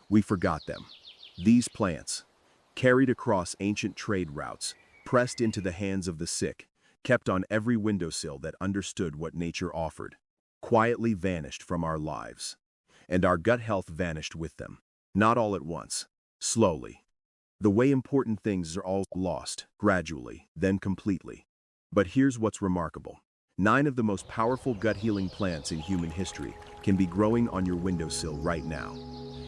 We forgot them. These plants, carried across ancient trade routes, pressed into the hands of the sick, kept on every windowsill that understood what nature offered, quietly vanished from our lives. And our gut health vanished with them. Not all at once, slowly. The way important things are all lost, gradually, then completely. But here's what's remarkable. 9 of the most powerful gut-healing plants in human history can be growing on your windowsill right now.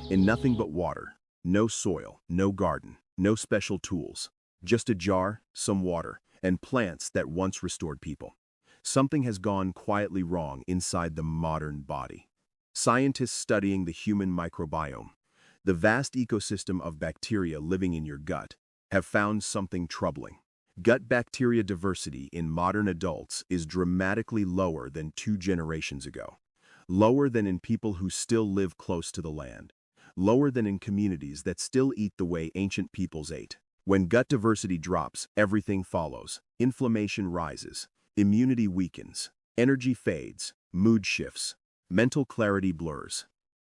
In nothing but water. No soil, no garden, no special tools. Just a jar, some water, and plants that once restored people. Something has gone quietly wrong inside the modern body. Scientists studying the human microbiome, the vast ecosystem of bacteria living in your gut, have found something troubling. Gut bacteria diversity in modern adults is dramatically lower than 2 generations ago. Lower than in people who still live close to the land. Lower than in communities that still eat the way ancient peoples ate. When gut diversity drops, everything follows. Inflammation rises, immunity weakens, energy fades, mood shifts, mental clarity blurs.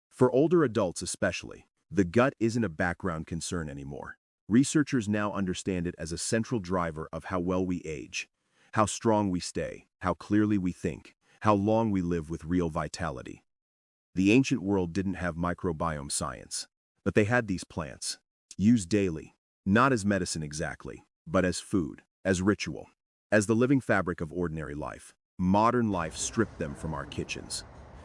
For older adults especially, the gut isn't a background concern anymore. Researchers now understand it as a central driver of how well we age, how strong we stay, how clearly we think, how long we live with real vitality. The ancient world didn't have microbiome science, but they had these plants, used daily, not as medicine exactly, but as food, as ritual, as the living fabric of ordinary life. Modern life stripped them from our kitchens,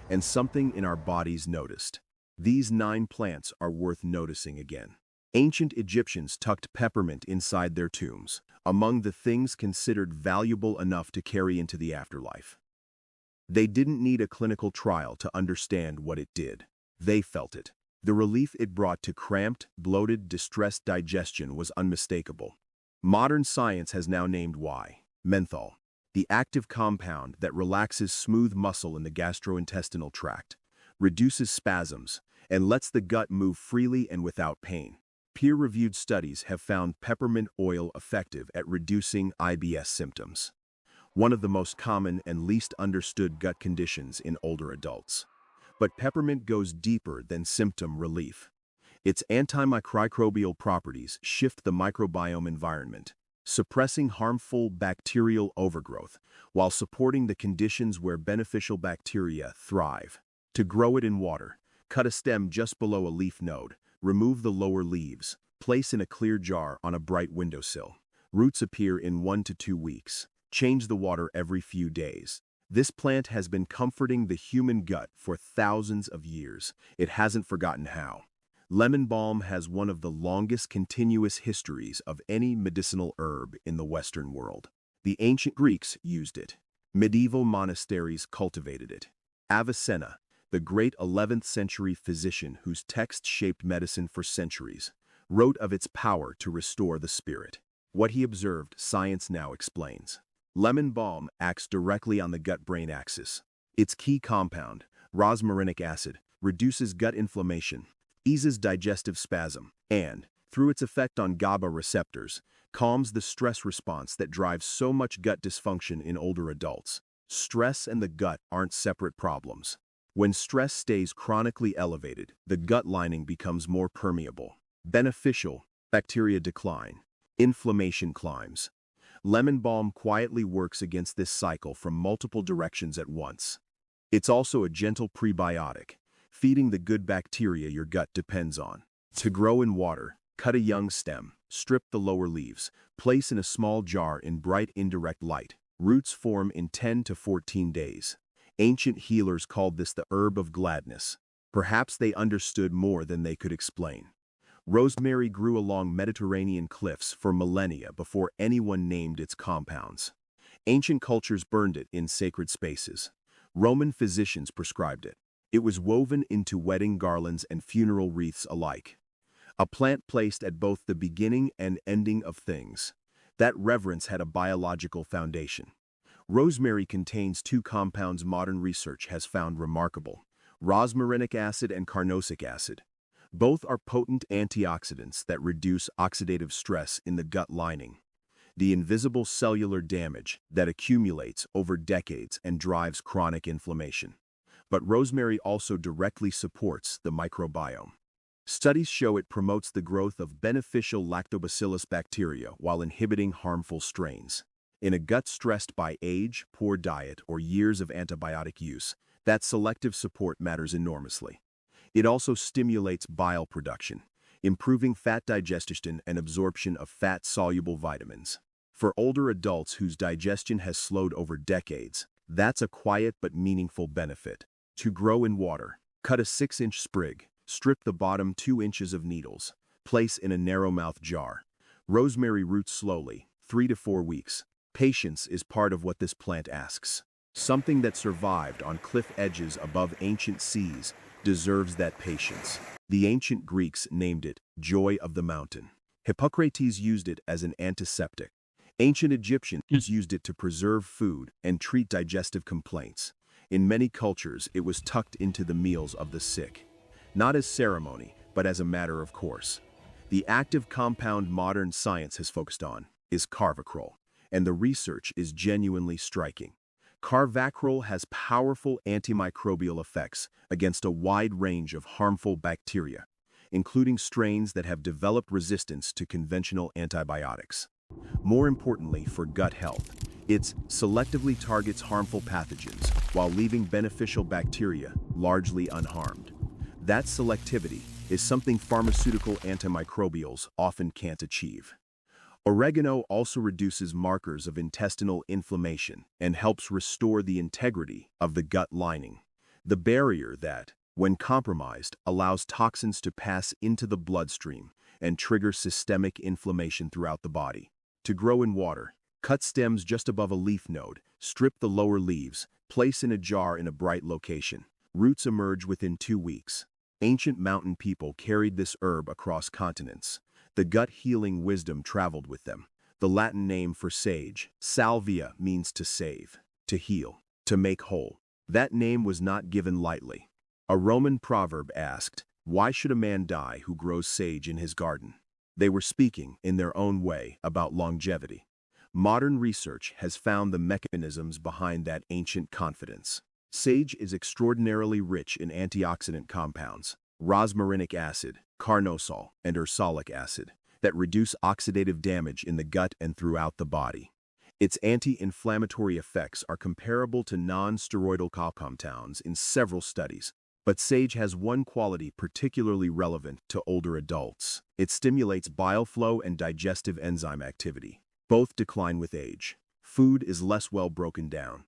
and something in our bodies noticed. These 9 plants are worth noticing again. Ancient Egyptians tucked peppermint inside their tombs, among the things considered valuable enough to carry into the afterlife. They didn't need a clinical trial to understand what it did. They felt it. The relief it brought to cramped, bloated, distressed digestion was unmistakable. Modern science has now named why. Menthol, the active compound that relaxes smooth muscle in the gastrointestinal tract, reduces spasms, and lets the gut move freely and without pain. Peer-reviewed studies have found peppermint oil effective at reducing IBS symptoms, one of the most common and least understood gut conditions in older adults. But peppermint goes deeper than symptom relief. Its antimicrobial properties shift the microbiome environment, suppressing harmful bacterial overgrowth while supporting the conditions where beneficial bacteria thrive. To grow it in water, cut a stem just below a leaf node, remove the lower leaves, place in a clear jar on a bright windowsill. Roots appear in 1 to 2 weeks. Change the water every few days. This plant has been comforting the human gut for thousands of years. It hasn't forgotten how. Lemon balm has one of the longest continuous histories of any medicinal herb in the Western world. The ancient Greeks used it. Medieval monasteries cultivated it. Avicenna, the great 11th century physician whose texts shaped medicine for centuries, wrote of its power to restore the spirit. What he observed, science now explains. Lemon balm acts directly on the gut-brain axis. Its key compound, rosmarinic acid, reduces gut inflammation, eases digestive spasm, and, through its effect on GABA receptors, calms the stress response that drives so much gut dysfunction in older adults. Stress and the gut aren't separate problems. When stress stays chronically elevated, the gut lining becomes more permeable. Beneficial, bacteria decline. Inflammation climbs. Lemon balm quietly works against this cycle from multiple directions at once. It's also a gentle prebiotic, feeding the good bacteria your gut depends on. To grow in water, cut a young stem, strip the lower leaves, place in a small jar in bright indirect light. Roots form in 10 to 14 days. Ancient healers called this the herb of gladness. Perhaps they understood more than they could explain. Rosemary grew along Mediterranean cliffs for millennia before anyone named its compounds. Ancient cultures burned it in sacred spaces. Roman physicians prescribed it. It was woven into wedding garlands and funeral wreaths alike. A plant placed at both the beginning and ending of things. That reverence had a biological foundation. Rosemary contains 2 compounds modern research has found remarkable: rosmarinic acid and carnosic acid. Both are potent antioxidants that reduce oxidative stress in the gut lining, the invisible cellular damage that accumulates over decades and drives chronic inflammation. But rosemary also directly supports the microbiome. Studies show it promotes the growth of beneficial lactobacillus bacteria while inhibiting harmful strains. In a gut stressed by age, poor diet, or years of antibiotic use, that selective support matters enormously. It also stimulates bile production, improving fat digestion and absorption of fat-soluble vitamins. For older adults whose digestion has slowed over decades, that's a quiet but meaningful benefit. To grow in water, cut a 6-inch sprig, strip the bottom 2 inches of needles, place in a narrow-mouthed jar. Rosemary roots slowly, 3 to 4 weeks. Patience is part of what this plant asks. Something that survived on cliff edges above ancient seas deserves that patience. The ancient Greeks named it joy of the mountain. Hippocrates used it as an antiseptic. Ancient Egyptians used it to preserve food and treat digestive complaints. In many cultures, it was tucked into the meals of the sick. Not as ceremony, but as a matter of course. The active compound modern science has focused on is carvacrol, and the research is genuinely striking. Carvacrol has powerful antimicrobial effects against a wide range of harmful bacteria, including strains that have developed resistance to conventional antibiotics. More importantly, for gut health, it selectively targets harmful pathogens while leaving beneficial bacteria largely unharmed. That selectivity is something pharmaceutical antimicrobials often can't achieve. Oregano also reduces markers of intestinal inflammation and helps restore the integrity of the gut lining, the barrier that, when compromised, allows toxins to pass into the bloodstream and trigger systemic inflammation throughout the body. To grow in water, cut stems just above a leaf node, strip the lower leaves, place in a jar in a bright location. Roots emerge within 2 weeks. Ancient mountain people carried this herb across continents. The gut-healing wisdom traveled with them. The Latin name for sage, salvia, means to save, to heal, to make whole. That name was not given lightly. A Roman proverb asked, "Why should a man die who grows sage in his garden?" They were speaking, in their own way, about longevity. Modern research has found the mechanisms behind that ancient confidence. Sage is extraordinarily rich in antioxidant compounds, rosmarinic acid, carnosol, and ursolic acid, that reduce oxidative damage in the gut and throughout the body. Its anti-inflammatory effects are comparable to non-steroidal compounds in several studies, but sage has one quality particularly relevant to older adults. It stimulates bile flow and digestive enzyme activity. Both decline with age. Food is less well broken down.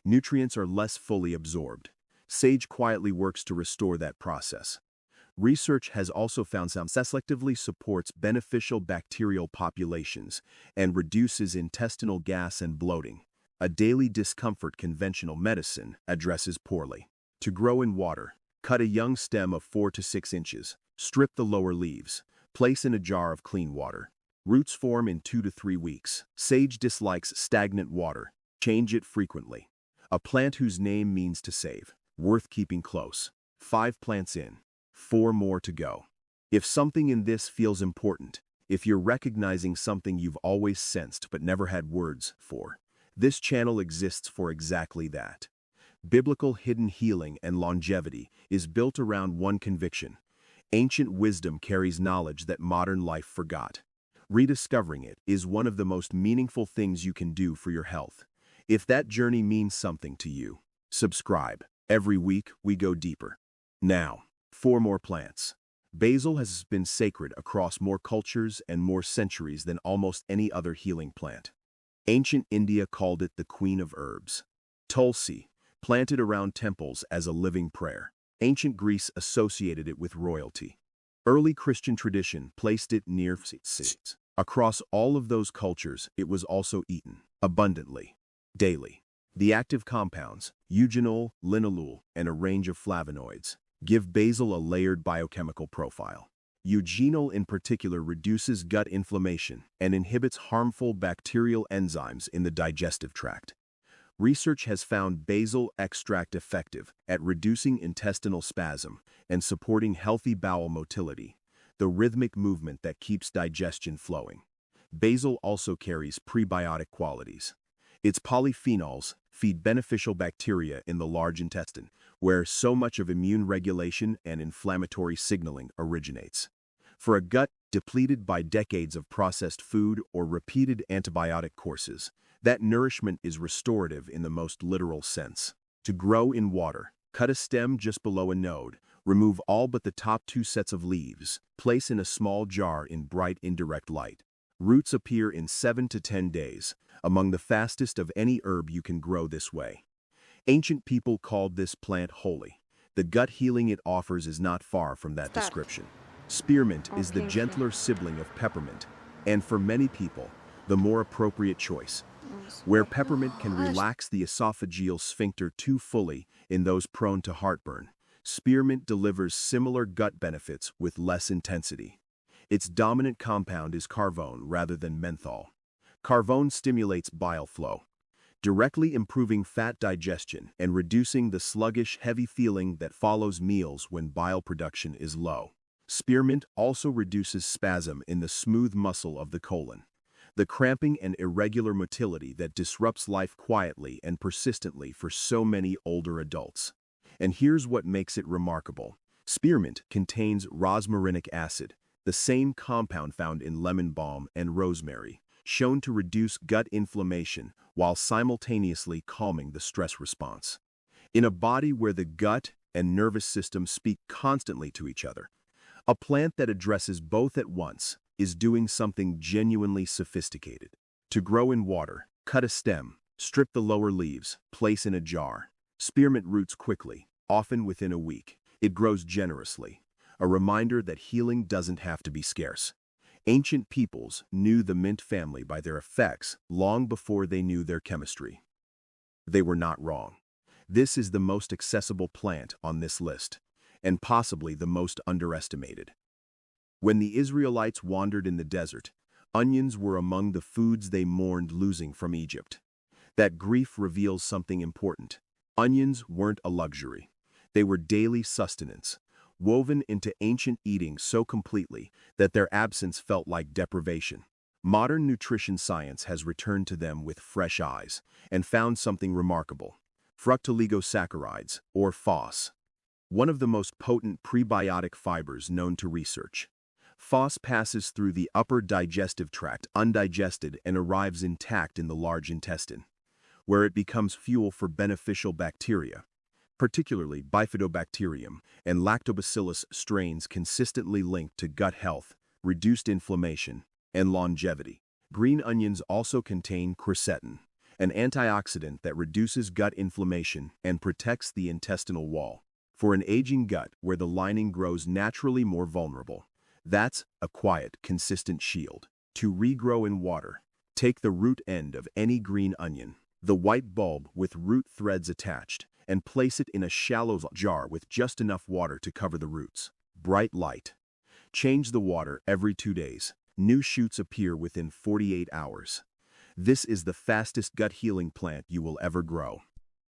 Nutrients are less fully absorbed. Sage quietly works to restore that process. Research has also found some selectively supports beneficial bacterial populations and reduces intestinal gas and bloating, a daily discomfort conventional medicine addresses poorly. To grow in water, cut a young stem of 4 to 6 inches, strip the lower leaves, place in a jar of clean water. Roots form in 2 to 3 weeks. Sage dislikes stagnant water. Change it frequently. A plant whose name means to save, worth keeping close. 5 plants in. 4 more to go. If something in this feels important, if you're recognizing something you've always sensed but never had words for, this channel exists for exactly that. Biblical hidden healing and longevity is built around one conviction. Ancient wisdom carries knowledge that modern life forgot. Rediscovering it is one of the most meaningful things you can do for your health. If that journey means something to you, subscribe. Every week, we go deeper. Now, 4 more plants. Basil has been sacred across more cultures and more centuries than almost any other healing plant. Ancient India called it the queen of herbs. Tulsi, planted around temples as a living prayer. Ancient Greece associated it with royalty. Early Christian tradition placed it near seeds. Across all of those cultures, it was also eaten, abundantly, daily. The active compounds, eugenol, linalool, and a range of flavonoids, give basil a layered biochemical profile. Eugenol in particular reduces gut inflammation and inhibits harmful bacterial enzymes in the digestive tract. Research has found basil extract effective at reducing intestinal spasm and supporting healthy bowel motility, the rhythmic movement that keeps digestion flowing. Basil also carries prebiotic qualities. Its polyphenols feed beneficial bacteria in the large intestine, where so much of immune regulation and inflammatory signaling originates. For a gut depleted by decades of processed food or repeated antibiotic courses, that nourishment is restorative in the most literal sense. To grow in water, cut a stem just below a node, remove all but the top 2 sets of leaves, place in a small jar in bright indirect light. Roots appear in 7 to 10 days, among the fastest of any herb you can grow this way. Ancient people called this plant holy. The gut healing it offers is not far from that Start. description. Spearmint is the Okay, okay. gentler sibling of peppermint, and for many people, the more appropriate choice. Where Super. peppermint can relax the esophageal sphincter too fully in those prone to heartburn, spearmint delivers similar gut benefits with less intensity. Its dominant compound is carvone rather than menthol. Carvone stimulates bile flow, directly improving fat digestion and reducing the sluggish, heavy feeling that follows meals when bile production is low. Spearmint also reduces spasm in the smooth muscle of the colon, the cramping and irregular motility that disrupts life quietly and persistently for so many older adults. And here's what makes it remarkable. Spearmint contains rosmarinic acid, the same compound found in lemon balm and rosemary, shown to reduce gut inflammation while simultaneously calming the stress response. In a body where the gut and nervous system speak constantly to each other, a plant that addresses both at once is doing something genuinely sophisticated. To grow in water, cut a stem, strip the lower leaves, place in a jar. Spearmint roots quickly, often within a week. It grows generously, a reminder that healing doesn't have to be scarce. Ancient peoples knew the mint family by their effects long before they knew their chemistry. They were not wrong. This is the most accessible plant on this list, and possibly the most underestimated. When the Israelites wandered in the desert, onions were among the foods they mourned losing from Egypt. That grief reveals something important. Onions weren't a luxury. They were daily sustenance, woven into ancient eating so completely that their absence felt like deprivation. Modern nutrition science has returned to them with fresh eyes and found something remarkable: fructooligosaccharides, or FOS, one of the most potent prebiotic fibers known to research. FOS passes through the upper digestive tract undigested and arrives intact in the large intestine, where it becomes fuel for beneficial bacteria, particularly bifidobacterium and lactobacillus strains consistently linked to gut health, reduced inflammation, and longevity. Green onions also contain quercetin, an antioxidant that reduces gut inflammation and protects the intestinal wall. For an aging gut where the lining grows naturally more vulnerable, that's a quiet, consistent shield. To regrow in water, take the root end of any green onion, the white bulb with root threads attached, and place it in a shallow jar with just enough water to cover the roots. Bright light. Change the water every 2 days. New shoots appear within 48 hours. This is the fastest gut healing plant you will ever grow.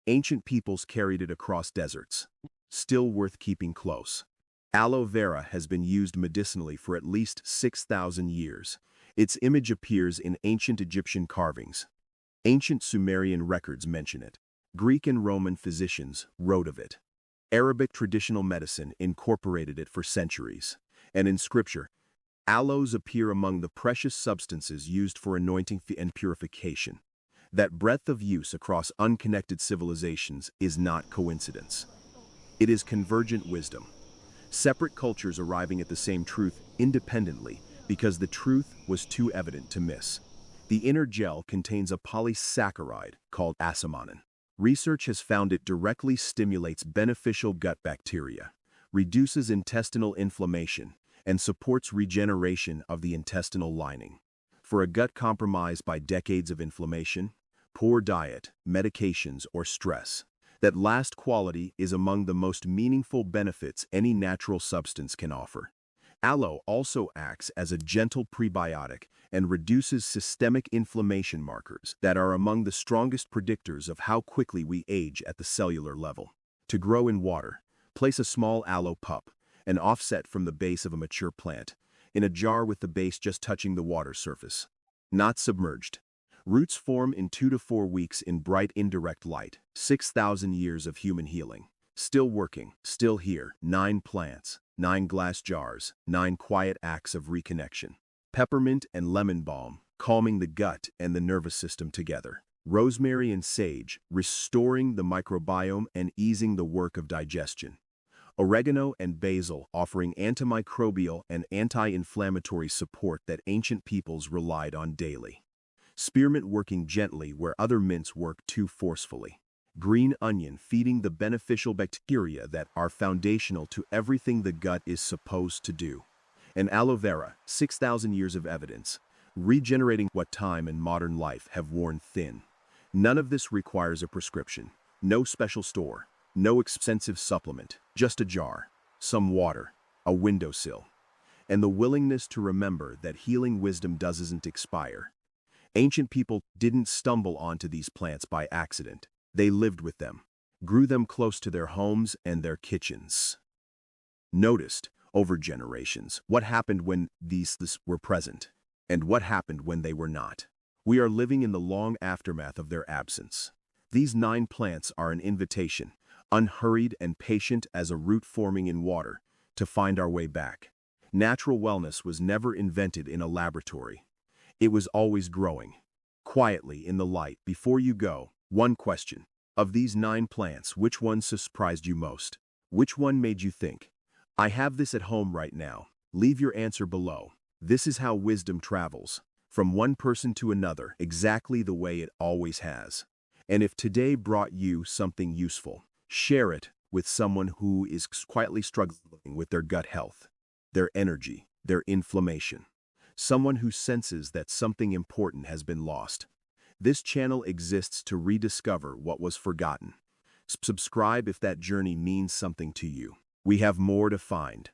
Ancient peoples carried it across deserts. Still worth keeping close. Aloe vera has been used medicinally for at least 6,000 years. Its image appears in ancient Egyptian carvings. Ancient Sumerian records mention it. Greek and Roman physicians wrote of it. Arabic traditional medicine incorporated it for centuries. And in scripture, aloes appear among the precious substances used for anointing and purification. That breadth of use across unconnected civilizations is not coincidence. It is convergent wisdom. Separate cultures arriving at the same truth independently because the truth was too evident to miss. The inner gel contains a polysaccharide called asamanin. Research has found it directly stimulates beneficial gut bacteria, reduces intestinal inflammation, and supports regeneration of the intestinal lining. For a gut compromised by decades of inflammation, poor diet, medications, or stress, that last quality is among the most meaningful benefits any natural substance can offer. Aloe also acts as a gentle prebiotic and reduces systemic inflammation markers that are among the strongest predictors of how quickly we age at the cellular level. To grow in water, place a small aloe pup, an offset from the base of a mature plant, in a jar with the base just touching the water surface. Not submerged. Roots form in 2 to 4 weeks in bright indirect light, 6,000 years of human healing. Still working, still here. 9 plants, 9 glass jars, 9 quiet acts of reconnection. Peppermint and lemon balm, calming the gut and the nervous system together. Rosemary and sage, restoring the microbiome and easing the work of digestion. Oregano and basil, offering antimicrobial and anti-inflammatory support that ancient peoples relied on daily. Spearmint working gently where other mints work too forcefully. Green onion feeding the beneficial bacteria that are foundational to everything the gut is supposed to do. And aloe vera, 6,000 years of evidence, regenerating what time and modern life have worn thin. None of this requires a prescription, no special store, no expensive supplement, just a jar, some water, a windowsill, and the willingness to remember that healing wisdom doesn't expire. Ancient people didn't stumble onto these plants by accident. They lived with them, grew them close to their homes and their kitchens. Noticed, over generations, what happened when these were present, and what happened when they were not. We are living in the long aftermath of their absence. These 9 plants are an invitation, unhurried and patient as a root forming in water, to find our way back. Natural wellness was never invented in a laboratory. It was always growing, quietly in the light. Before you go, one question. Of these 9 plants, which one surprised you most? Which one made you think, I have this at home right now? Leave your answer below. This is how wisdom travels, from one person to another, exactly the way it always has. And if today brought you something useful, share it with someone who is quietly struggling with their gut health, their energy, their inflammation. Someone who senses that something important has been lost. This channel exists to rediscover what was forgotten. Subscribe if that journey means something to you. We have more to find.